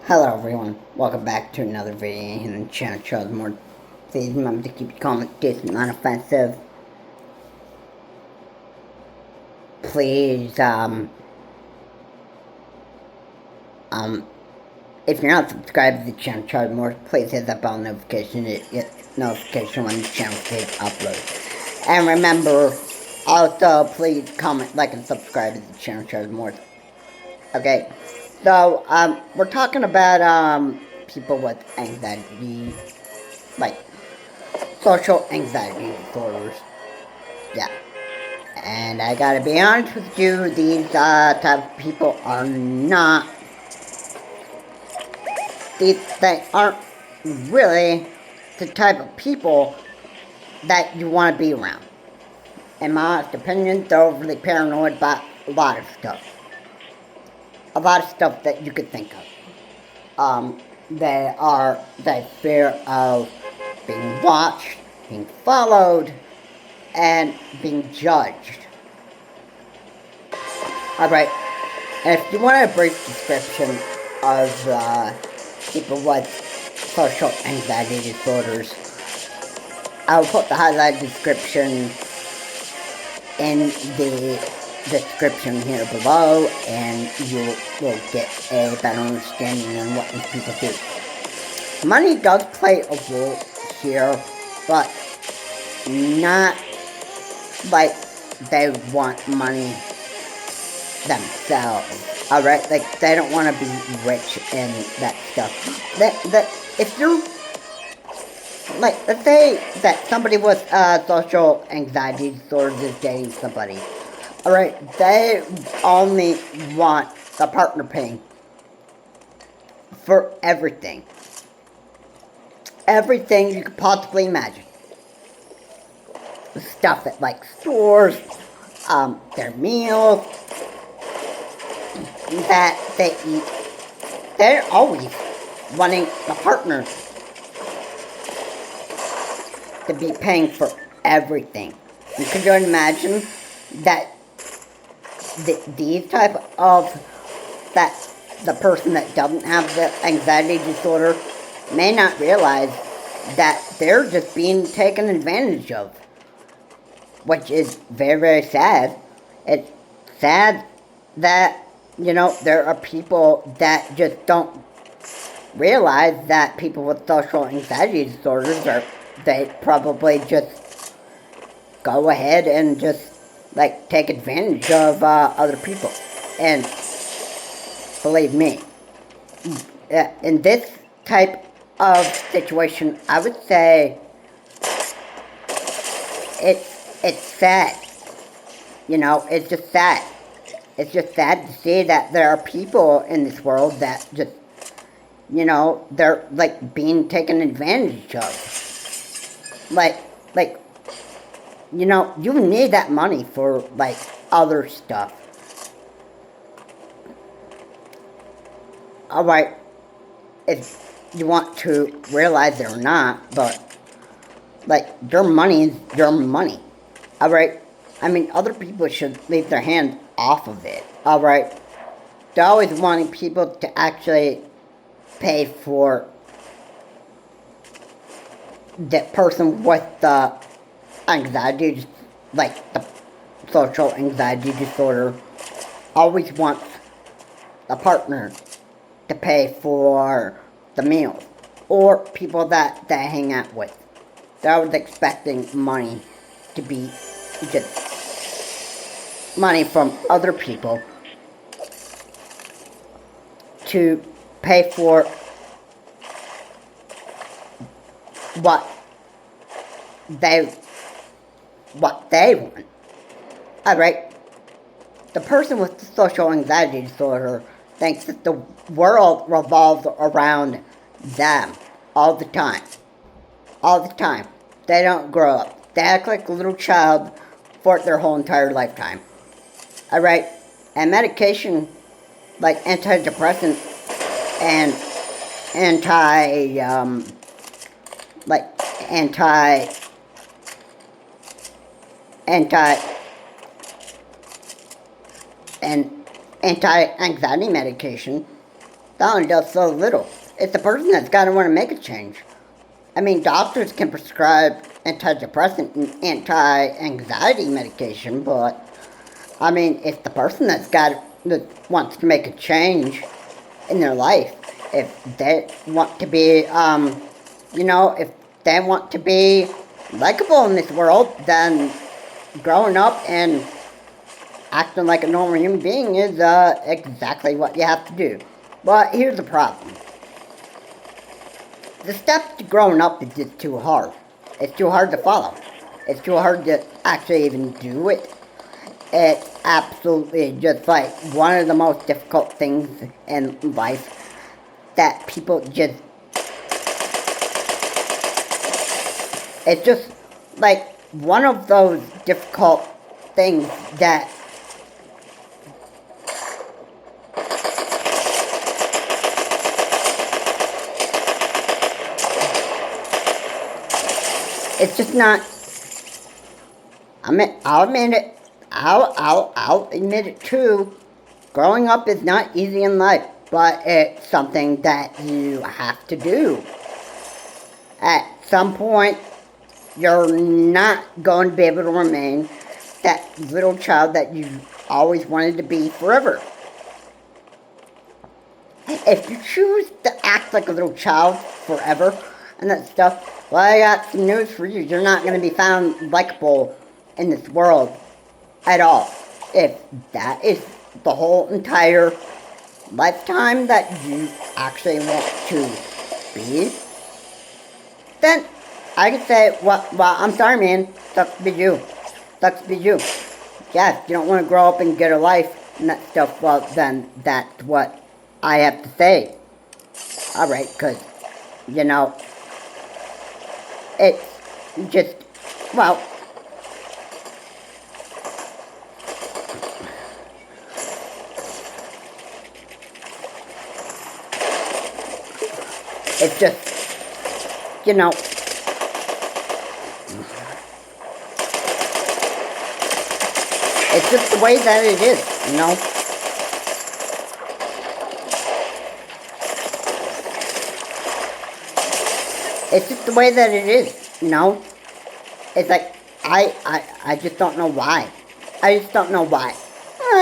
Hello everyone, welcome back to another video here on the channel Charles More. Please remember to keep your comments decent, non-offensive. Please, if you're not subscribed to the channel Charles More, please hit that bell notification to get notification when the channel is uploaded. And remember, also please comment, like, and subscribe to the channel Charles More. Okay, so, we're talking about, people with anxiety, like, social anxiety disorders. Yeah. And I gotta be honest with you, these type of people are not, they aren't really the type of people that you want to be around. In my honest opinion, they're overly paranoid about a lot of stuff. A lot of stuff that you could think of. They fear of being watched, being followed, and being judged. Alright, and if you want a brief description of people with social anxiety disorders, I will put the highlighted description in the description here below, and you will get a better understanding on what these people do. Money does play a role here, but not like they want money themselves. Alright, like they don't want to be rich and that stuff. If you're like, let's say that somebody with social anxiety disorder is dating somebody. Alright, they only want the partner paying for everything. Everything you could possibly imagine. Stuff at like stores, their meals that they eat. They're always wanting the partner to be paying for everything. And could you imagine that these type of, that the person that doesn't have the anxiety disorder may not realize that they're just being taken advantage of, which is very, very sad. It's sad that, you know, there are people that just don't realize that people with social anxiety disorders they probably just go ahead and just, like, take advantage of other people. And believe me, in this type of situation, I would say it's sad. You know, it's just sad. It's just sad to see that there are people in this world that just, you know, they're, like, being taken advantage of. Like, you know, you need that money for, like, other stuff. Alright, if you want to realize it or not, but, like, your money is your money. Alright? I mean, other people should leave their hand off of it. Alright? They're always wanting people to actually pay for the person with the anxiety, like the social anxiety disorder, always wants the partner to pay for the meals, or people that they hang out with. They're always expecting money to be just money from other people to pay for what they want. Alright? The person with the social anxiety disorder thinks that the world revolves around them all the time. All the time. They don't grow up. They act like a little child for their whole entire lifetime. Alright? And medication, like antidepressant and anti-anxiety medication That only does so little. It's the person that's got to want to make a change. I mean, doctors can prescribe antidepressant and anti-anxiety medication, but I mean, it's the person that wants to make a change in their life. If they want to be, if they want to be likable in this world, then growing up and acting like a normal human being is exactly what you have to do. But here's the problem. The step to growing up is just too hard. It's too hard to follow. It's too hard to actually even do it. It's absolutely just like one of the most difficult things in life that people just... It's just like one of those difficult things that it's just not... I'll admit it. I'll admit it too. Growing up is not easy in life, but it's something that you have to do. At some point, you're not going to be able to remain that little child that you always wanted to be forever. If you choose to act like a little child forever and that stuff, well, I got some news for you. You're not going to be found likable in this world at all. If that is the whole entire lifetime that you actually want to be, then I could say, well, I'm sorry, man. Sucks to be you. Sucks to be you. Yeah, if you don't want to grow up and get a life and that stuff, well, then that's what I have to say. Alright, because, it's just, well, it's just, it's just the way that it is, It's just the way that it is, It's like, I just don't know why. I just don't know why.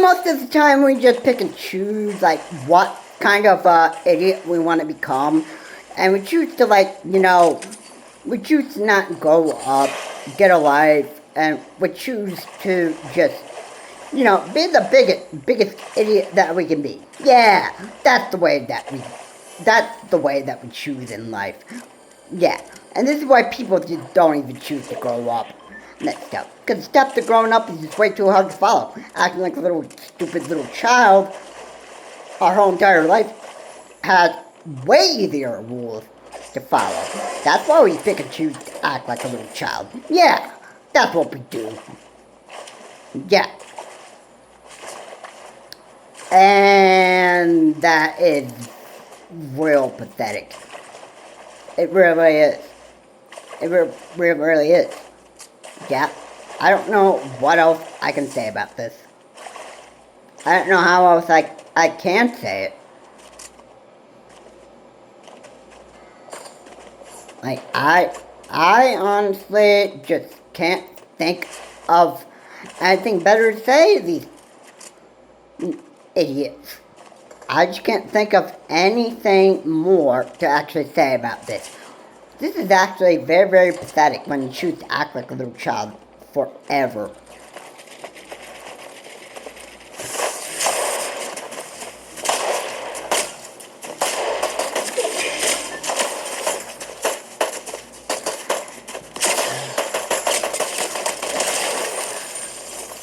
Most of the time we just pick and choose, like, what kind of idiot we want to become. And we choose to, we choose to not grow up, get a life, and we choose to just, be the biggest idiot that we can be. Yeah, that's the way that we choose in life. Yeah, and this is why people just don't even choose to grow up and that stuff. Because the step to growing up is just way too hard to follow. Acting like a little stupid little child our whole entire life has way easier rules to follow. That's why we pick and choose to act like a little child. Yeah, that's what we do. Yeah. And that is real pathetic. It really is. It really is. Yeah. I don't know what else I can say about this. I don't know how else I can say it. Like, I honestly just can't think of anything better to say to these idiots. I just can't think of anything more to actually say about this. This is actually very, very pathetic when you choose to act like a little child forever.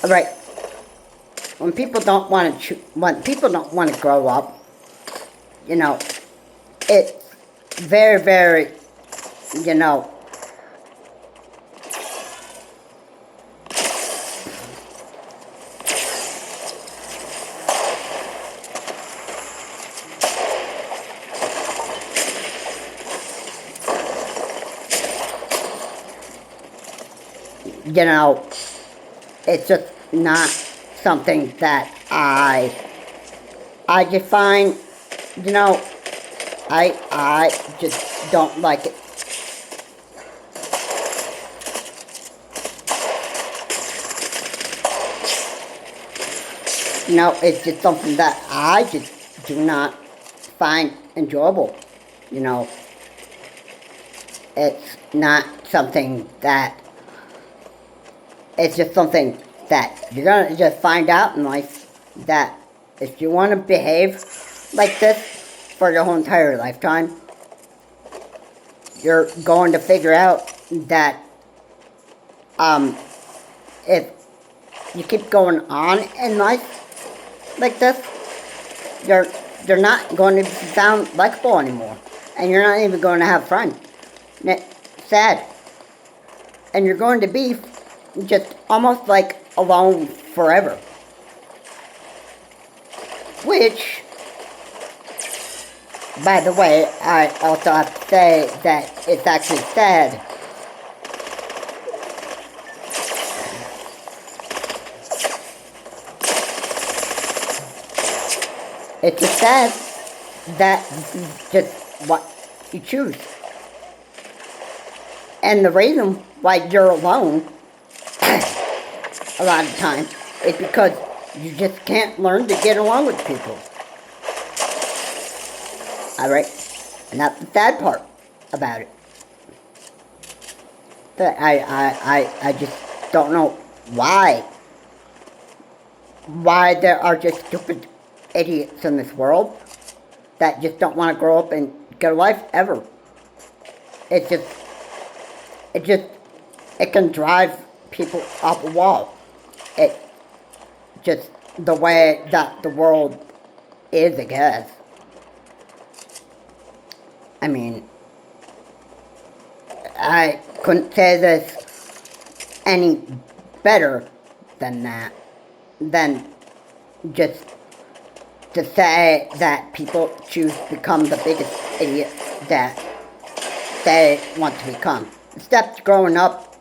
Alright. When people don't want to grow up, it's very, very, it's just not something that I just find You know, I just don't like it. You know, it's just something that I just do not find enjoyable. You know, it's not something that, it's just something that you're gonna just find out in life, that if you want to behave like this for your whole entire lifetime, you're going to figure out that if you keep going on in life like this, you're not going to be found likable anymore, and you're not even going to have friends. And it's sad, and you're going to be just almost like alone forever. Which, by the way, I also have to say that it's actually sad. It's just sad that this is just what you choose. And the reason why you're alone a lot of times is because you just can't learn to get along with people. Alright? And that's the sad part about it. That I just don't know why there are just stupid idiots in this world that just don't want to grow up and get a life ever. It can drive people up a wall. It just the way that the world is, I guess. I mean, I couldn't say this any better than that. Than just to say that people choose to become the biggest idiots that they want to become. The steps growing up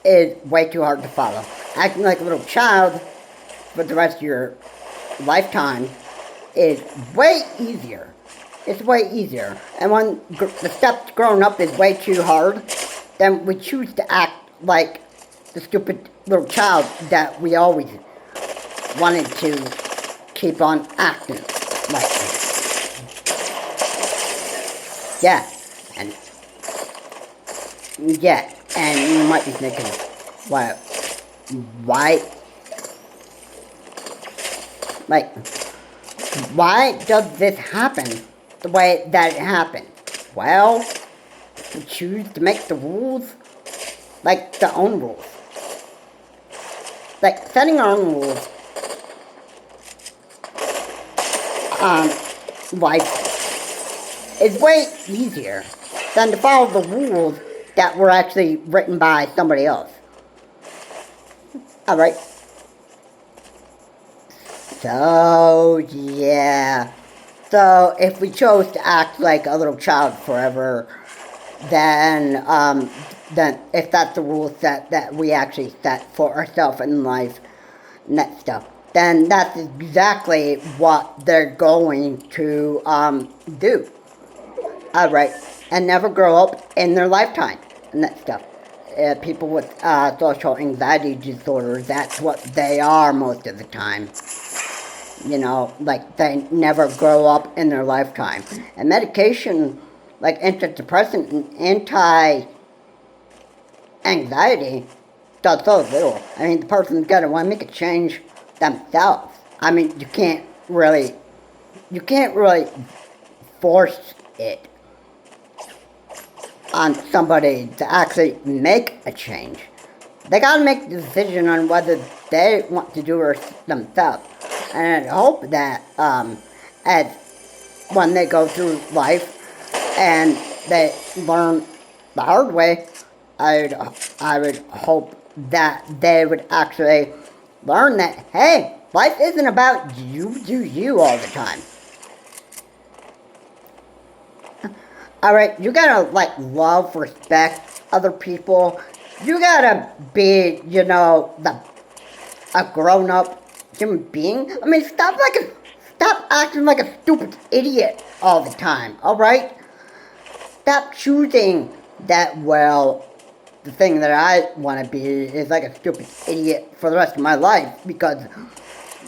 is way too hard to follow. Acting like a little child for the rest of your lifetime is way easier. It's way easier. And when the steps growing up is way too hard, then we choose to act like the stupid little child that we always wanted to keep on acting like. Yeah, and you might be thinking, why, like, why does this happen the way that it happened? Well, we choose to make the rules like the own rules. Like, setting our own rules on life is way easier than to follow the rules that were actually written by somebody else. Alright. So, yeah. So, if we chose to act like a little child forever, then if that's the rules that we actually set for ourselves in life, and that stuff, then that's exactly what they're going to do. Alright, and never grow up in their lifetime, and that stuff. People with social anxiety disorders, that's what they are most of the time. You know, like, they never grow up in their lifetime. And medication, like antidepressant and anti-anxiety, does so little. I mean, the person's got to want to make a change themselves. I mean, you can't really force it on somebody to actually make a change. They gotta make the decision on whether they want to do it themselves. And I hope that as when they go through life and they learn the hard way, I would hope that they would actually learn that, hey, life isn't about you do you all the time. Alright, you gotta, like, love, respect other people. You gotta be, you know, a grown-up human being. I mean, stop Stop acting like a stupid idiot all the time, alright? Stop choosing that, well, the thing that I want to be is like a stupid idiot for the rest of my life because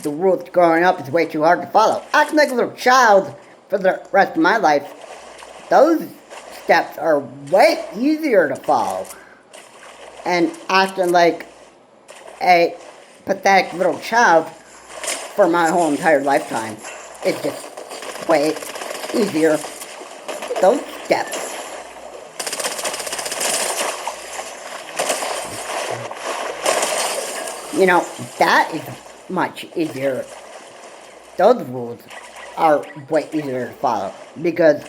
the rules growing up is way too hard to follow. Acting like a little child for the rest of my life, those steps are way easier to follow. And acting like a pathetic little child for my whole entire lifetime is just way easier. Those steps. You know, that is much easier. Those rules are way easier to follow because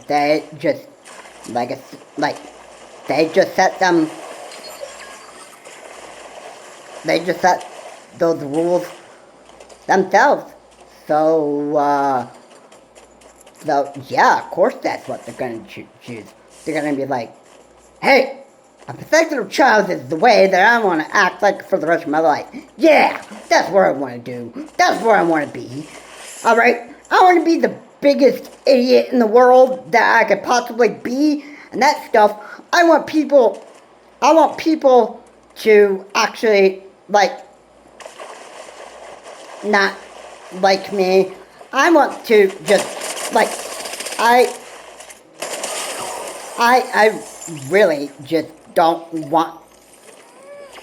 they just, they just set them, they just set those rules themselves. So, yeah, of course that's what they're going to choose. They're going to be like, hey, a pathetic little child is the way that I want to act like for the rest of my life. Yeah, that's what I want to do. That's where I want to be. Alright? I want to be the biggest idiot in the world that I could possibly be. And that stuff, I want people to actually, not like me. I want to just, I really just don't want,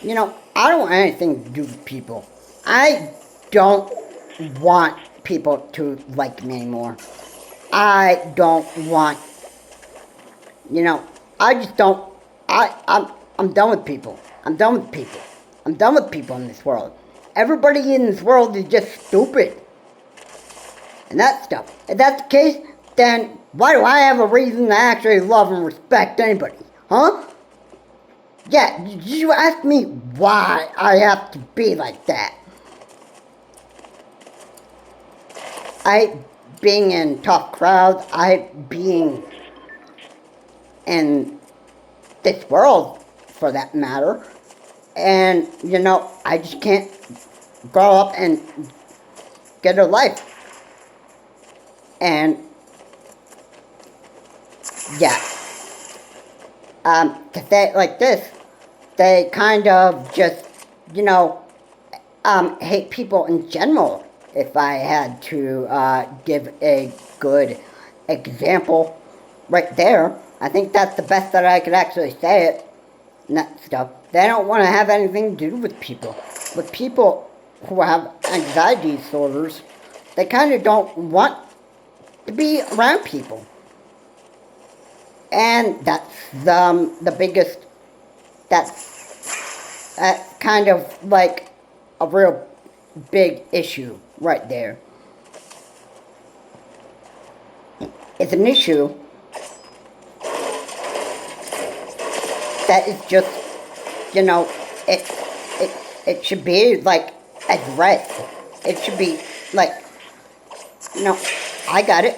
I don't want anything to do with people. I don't want people to like me anymore. I don't want, I just don't, I'm done with people. I'm done with people. I'm done with people in this world. Everybody in this world is just stupid. And that stuff. If that's the case, then why do I have a reason to actually love and respect anybody? Huh? Yeah, you ask me why I have to be like that. Being in tough crowds, being in this world, for that matter, and, I just can't grow up and get a life. And, yeah, to say it like this, they kind of just, hate people in general. If I had to give a good example right there, I think that's the best that I could actually say it. And that stuff. They don't want to have anything to do with people. With people who have anxiety disorders, they kind of don't want to be around people. And that's the biggest, that's kind of like a real big issue right there. It's an issue that is just, it should be like addressed. It should be like, I got it.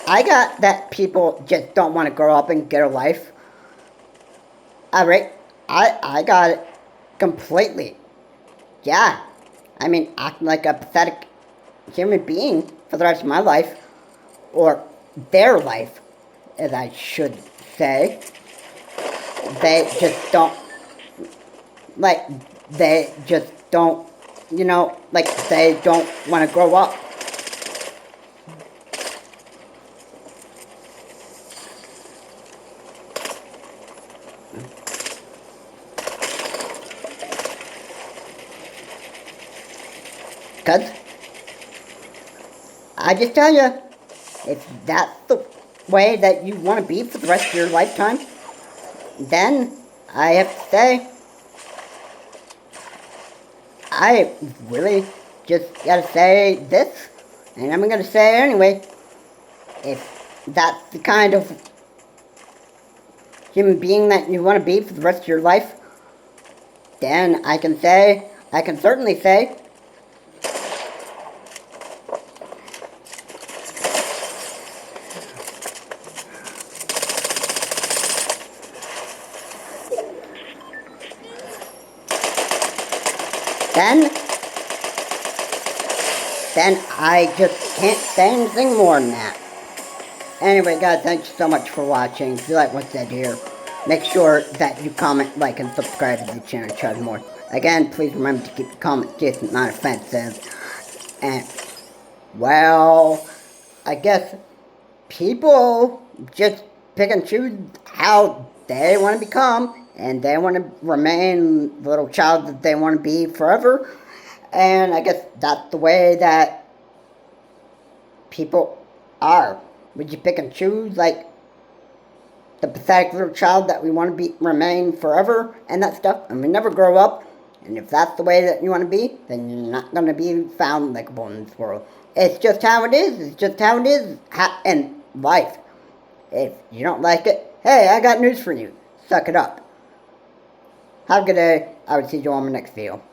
I got that people just don't want to grow up and get a life. Alright, I got it completely. Yeah, I mean, acting like a pathetic human being for the rest of my life, or their life, as I should say. They just don't, they just don't, they don't want to grow up. Because, I just tell you, if that's the way that you want to be for the rest of your lifetime, then I have to say, I really just gotta say this, and I'm gonna say it anyway. If that's the kind of human being that you want to be for the rest of your life, then I can certainly say, then I just can't say anything more than that. Anyway, guys, thanks so much for watching. If you like what's said here, make sure that you comment, like, and subscribe to the channel to try more. Again, please remember to keep the comments decent, not offensive. And, well, I guess people just pick and choose how they want to become, and they want to remain the little child that they want to be forever. And I guess that's the way that people are. Would you pick and choose, like, the pathetic little child that we want to be, remain forever, and that stuff, and we never grow up? And if that's the way that you want to be, then you're not going to be found likable in this world. It's just how it is. It's just how it is in life. If you don't like it, hey, I got news for you. Suck it up. Have a good day. I will see you on my next video.